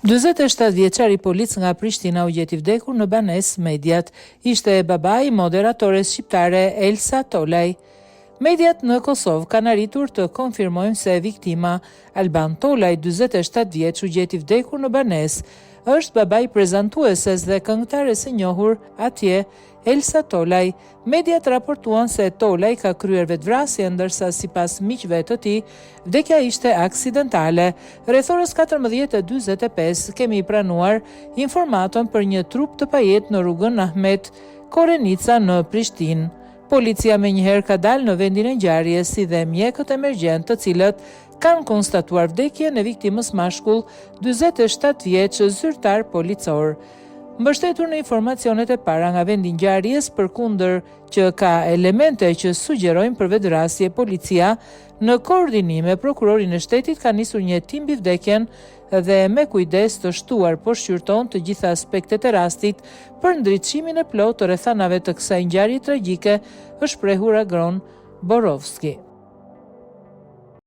47 vjeçari polic nga Prishtina u gjeti vdekur në banesë Mediat. Ishte babai i moderatores shqiptare Elsa Tolaj. Mediat në Kosovë kanë arritur të konfirmojnë se viktima Alban Tolaj, 47 vjeç, u gjeti vdekur në banesë. Është babai prezantueses dhe këngëtares së njohur atje, Elsa Tolaj. Mediat raportuan se Tolaj ka kryer vetvrasje, ndërsa sipas miqve të tij, vdekja ishte aksidentale. Rreth orës 14:45 kemi pranuar informaton për një trup të pajet në rrugën Ahmet Korenica në Prishtinë. Policia menjëherë ka dalë në vendin e ngjarjes, si dhe mjekët emergjent, të cilët kanë konstatuar vdekjen e viktimës mashkull, 47 vjeç, zyrtar policor. Mbështetur në informacionet e para nga vendi i ngjarjes, përkundër që ka elemente që sugjerojnë për vetvrasje, policia në koordinim me prokurorin e shtetit ka nisur një hetim mbi vdekjen dhe me kujdes të shtuar po shqyrton të gjitha aspektet e rastit për ndritëshimin e plotë të rrethanave të kësaj ngjarje tragjike, është shprehur Agron Borovski.